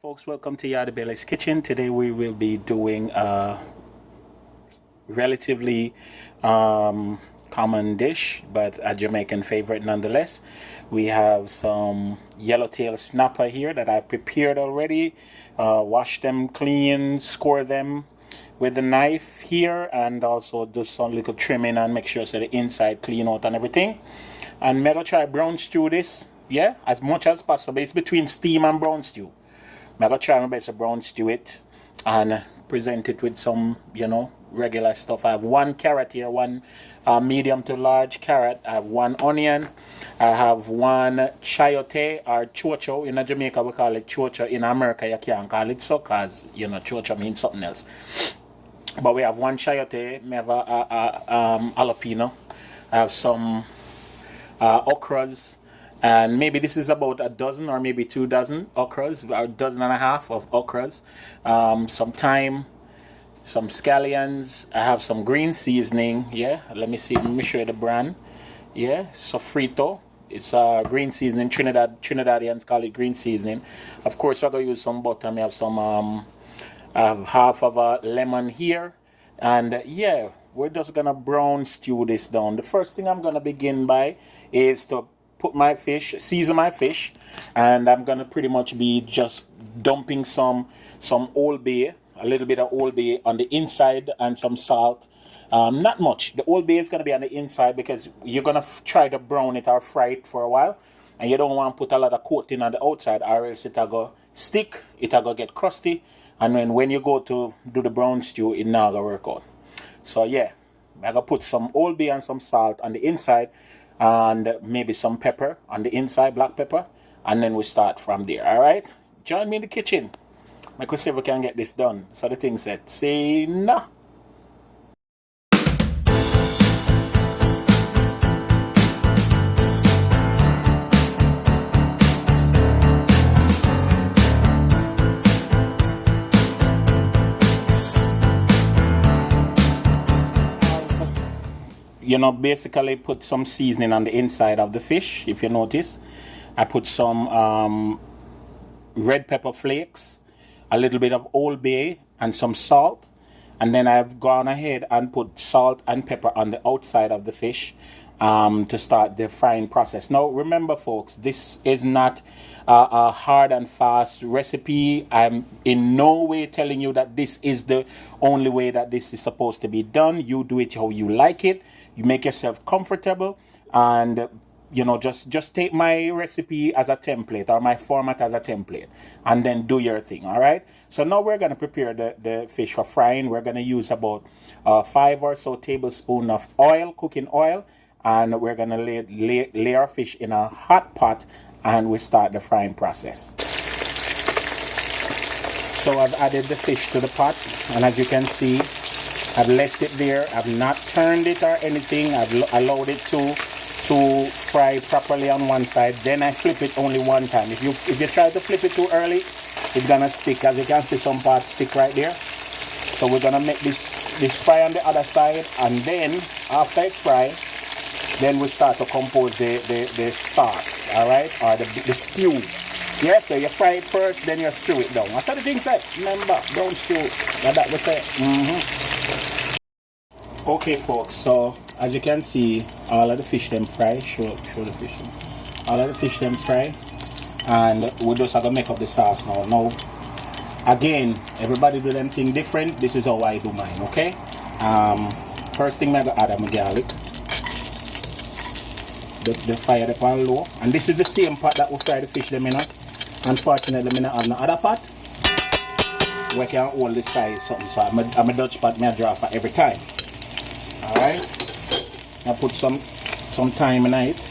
Folks, welcome to Yardie's Kitchen. Today we will be doing a relatively common dish, but a Jamaican favorite nonetheless. We have some yellowtail snapper here that I've prepared already. Wash them clean, score them with the knife here, and also do some little trimming and make sure so the inside clean out and everything. And I'm gonna try brown stew this, yeah, as much as possible. It's between steam and brown stew. I'm gonna try my best to brown stew it and present it with some, regular stuff. I have one carrot here, one medium to large carrot. I have one onion. I have one chayote or chocho. In Jamaica, we call it chocho. In America, you can't call it so because, chocho means something else. But we have one chayote. We have a jalapeno. I have some okras. And maybe this is about a dozen or maybe 2 dozen okras, or a dozen and a half of okras. Some thyme, some scallions. I have some green seasoning. Yeah, let me show you the brand. Yeah, sofrito. It's green seasoning. Trinidadians call it green seasoning. Of course, we're gonna use some butter. I have some. I have half of a lemon here, and yeah, we're just gonna brown stew this down. The first thing I'm gonna begin by is to put my fish, season my fish, and I'm gonna pretty much be just dumping some Old Bay, a little bit of Old Bay on the inside, and some salt. Not much. The Old Bay is gonna be on the inside because you're gonna try to brown it or fry it for a while, and you don't want to put a lot of coating on the outside, or else it'll go stick, it'll go get crusty, and then when you go to do the brown stew, it not gonna work out. So yeah, I'm gonna put some Old Bay and some salt on the inside, and maybe some pepper on the inside, black pepper, and then we start from there. All right, join me in the kitchen. Make we see if we can get this done. So the thing said, say no. Basically put some seasoning on the inside of the fish. If you notice, I put some red pepper flakes, a little bit of Old Bay, and some salt. And then I've gone ahead and put salt and pepper on the outside of the fish to start the frying process. Now, remember, folks, this is not a hard and fast recipe. I'm in no way telling you that this is the only way that this is supposed to be done. You do it how you like it. You make yourself comfortable, and just take my recipe as a template, or my format as a template, and then do your thing. All right, so now we're going to prepare the fish for frying. We're going to use about 5 or so tablespoons of oil, cooking oil, and we're going to lay our fish in a hot pot, and we start the frying process. So I've added the fish to the pot, and as you can see, I've left it there. I've not turned it or anything. I've allowed it to fry properly on one side. Then I flip it only one time. If you try to flip it too early, it's gonna stick. As you can see, some parts stick right there. So we're gonna make this fry on the other side, and then after it's fried, then we start to compose the sauce. All right, or the stew. Yeah, so you fry it first, then you stew it down. What's the thing said? Remember, don't stew. That we say. Okay, folks, so as you can see, all of the fish them fry. Show the fish. All of the fish them fry, and we just have to make up the sauce now. Now, again, everybody do them thing different. This is how I do mine. Okay. First thing I'm gonna add my garlic. The fire upon low, and this is the same pot that we fry the fish them in. Unfortunately, I don't have no other pot. We can hold this size something, so I'm a Dutch pot. I draw for every time. Alright, I put some thyme in it.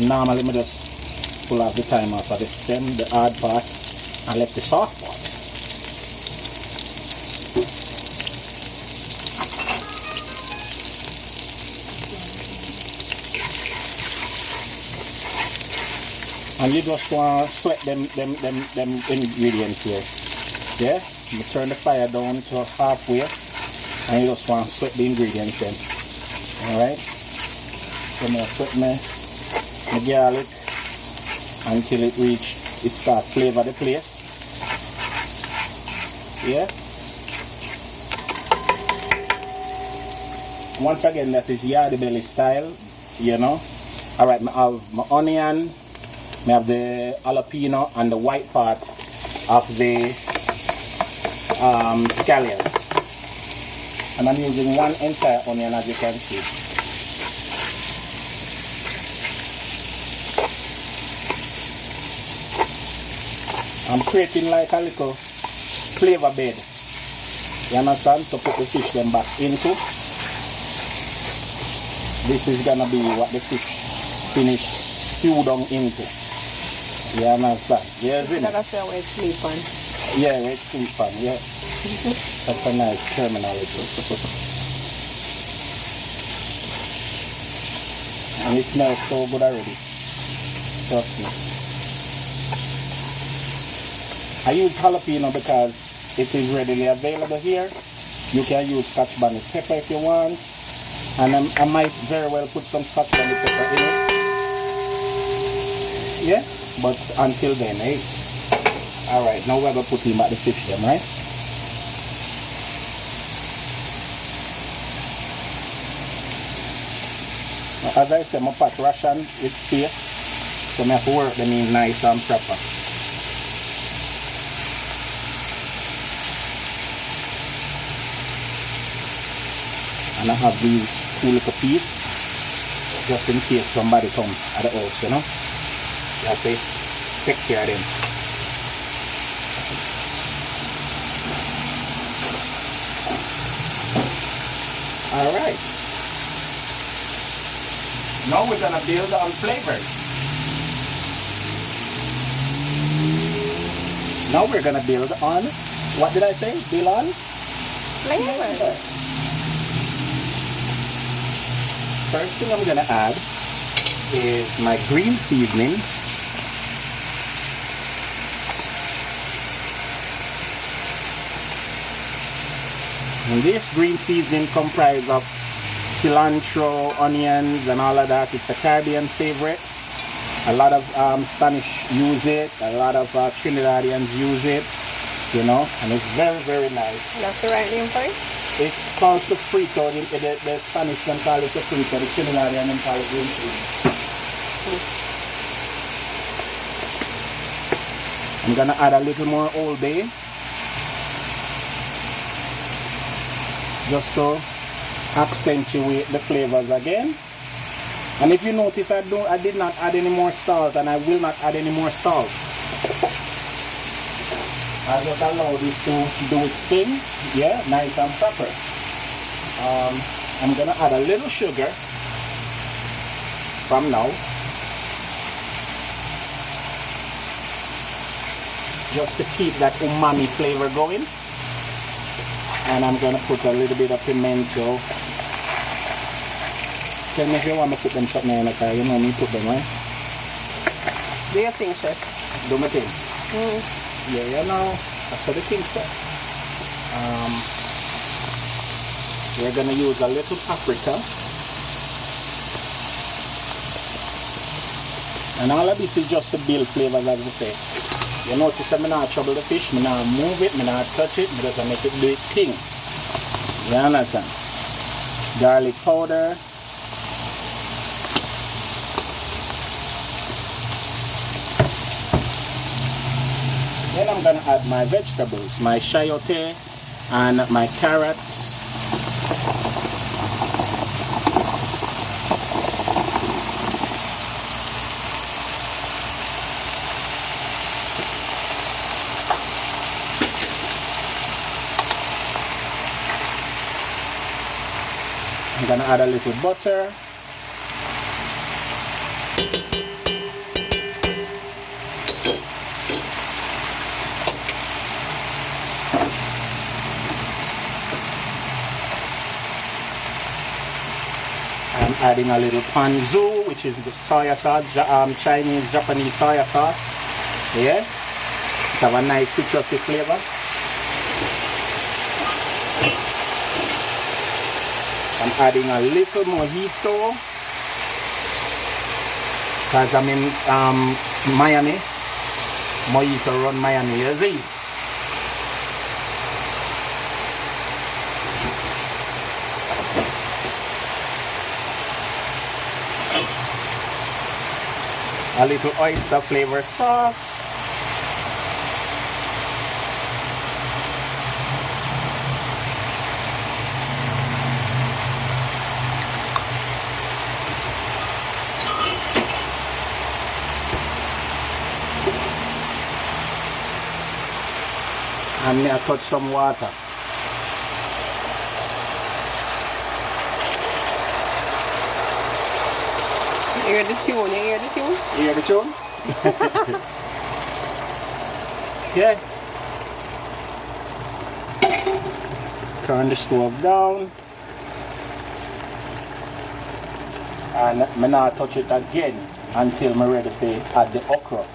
Normally I just pull off the thyme off of the stem, the hard part, and left the soft part. And you just want to sweat them ingredients here. Yeah, you turn the fire down to halfway. And you just want to sweat the ingredients then. Alright? So I'm going to sweat my garlic until it starts flavor the place. Yeah. Once again, that is Yardie belly style, you know. Alright, I have my onion, I have the jalapeno and the white part of the scallions. And I'm using one entire onion, as you can see. I'm creating like a little flavor bed, you understand, to put the fish them back into. This is gonna be what the fish finish stew down into. You understand? Yes, That's where we sleep on. yeah, wet sleep on, yeah. That's a nice terminology. And it smells so good already. Trust me. I use jalapeno because it is readily available here. You can use Scotch bonnet pepper if you want. And I might very well put some Scotch bonnet pepper in it. Yeah, but until then, eh? Alright, now we're going to put in back the fish then, right? Now, as I said, my pot ration with space, so I have to work them in nice and proper. And I have these two little pieces just in case somebody come at the house, you know. That's it. Take care of them. Alright. Now we're gonna build on flavor. Now we're gonna build on, what did I say? Build on? Flavor. First thing I'm gonna add is my green seasoning. And this green seasoning comprises of cilantro, onions, and all of that. It's a Caribbean favorite. A lot of Spanish use it. A lot of Trinidadians use it. You know, and it's very, very nice. That's the right name for it? It's called sofrito. The Spanish can call it sofrito. The Trinidadian can call it green seasoning. I'm gonna add a little more Old Bay, just to accentuate the flavors again. And if you notice, I did not add any more salt, and I will not add any more salt. I just allow this to do its thing, yeah, nice and proper. I'm gonna add a little sugar from now, just to keep that umami flavor going. And I'm gonna put a little bit of pimento. Tell me if you want me to put them something in the car. You know me put them, right? Do your thing, chef. Do my thing. Yeah, you know, that's what the thing said. We're gonna use a little paprika. And all of this is just to build flavors, as we say. You notice I'm not trouble the fish, I'm not move it, I'm not touch it, I just make it do its thing. You understand? Garlic powder. Then I'm gonna add my vegetables, my chayote and my carrots. I'm gonna add a little butter. I'm adding a little ponzu, which is the soya sauce, Chinese, Japanese soya sauce. Yeah, it have a nice citrusy flavor. I'm adding a little mojito because I'm in Miami. Mojito run Miami, you see. a little oyster flavor sauce. And I touch some water. You hear the tune? You hear the tune? You hear the tune? Okay. Turn the stove down. And I'm not touch it again until I'm ready to add the okra.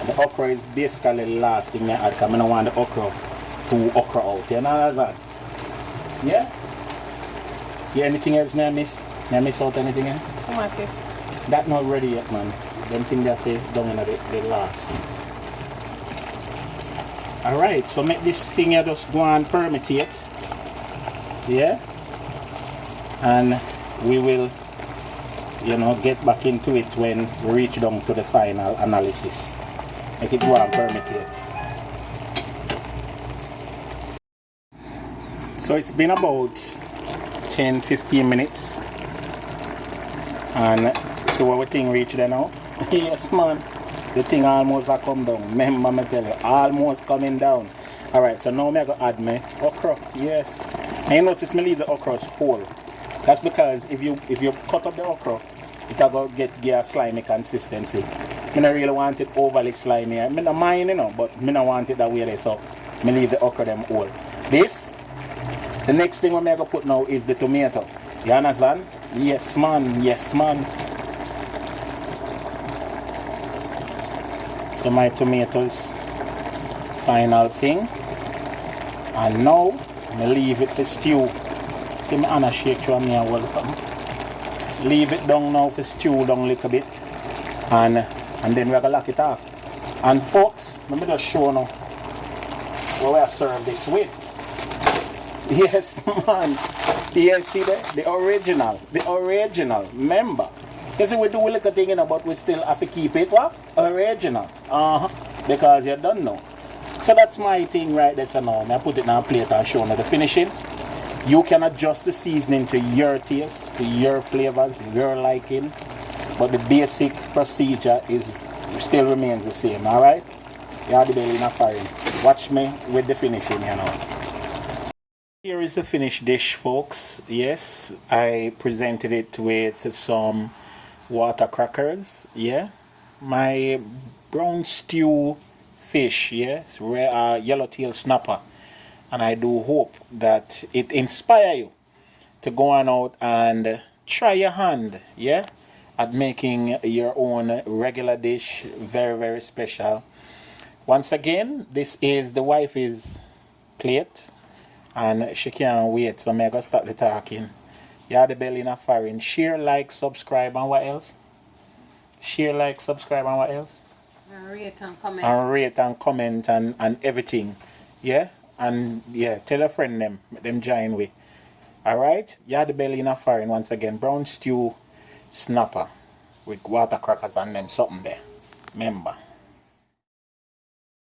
The okra is basically the last thing I add because I don't want the okra to okra out. You know what? Yeah? Yeah, anything else may I miss? May I miss out anything else? Tomato. That not ready yet, man. Them thing that they done in the last. Alright, so make this thing here just go and permeate. Yeah? And we will, you know, get back into it when we reach down to the final analysis. Make it go and permeate. So it's been about 10-15 minutes. And so what we think reach there now? Yes, man. The thing almost a come down. Remember me tell you, almost coming down. Alright, so now I'm going to add my okra. Yes. And you notice me leave the okra whole. That's because if you cut up the okra, it will get a slimy consistency. I don't really want it overly slimy. I don't mind, you know, but I don't want it that way. So I leave the okra them whole. The next thing I'm going to put now is the tomato. You understand? Yes, man. Yes, man. So my tomatoes, final thing. And now, I leave it to stew. See my Anna shake through me a while something. Leave it down now for stew down a little bit. And then we're going to lock it off. And folks, let me just show now what I serve this with. Yes, man. Yes, see that? The original. Remember. You see, we do a little thing, you know, but we still have to keep it what? Original. Because you don't know. So that's my thing right there. So now I put it on a plate and show you the finishing. You can adjust the seasoning to your taste, to your flavors, your liking. But the basic procedure still remains the same, alright? Yardie belly in a firing. Watch me with the finishing, you know. Here is the finished dish, folks. Yes, I presented it with some water crackers. Yeah, my brown stew fish. Yeah, yellowtail snapper, and I do hope that it inspire you to go on out and try your hand. Yeah, at making your own regular dish very, very special. Once again, this is the wife's plate. And she can't wait, so I'm going to start the talking. Yardie belly in a foreign. Share, like, subscribe, and what else? Share, like, subscribe, and what else? And rate and comment. And rate and comment and everything. Yeah? And yeah, tell a friend them. Let them join with. Alright? Yardie belly in a foreign once again. Brown stew snapper with water crackers and them something there. Remember.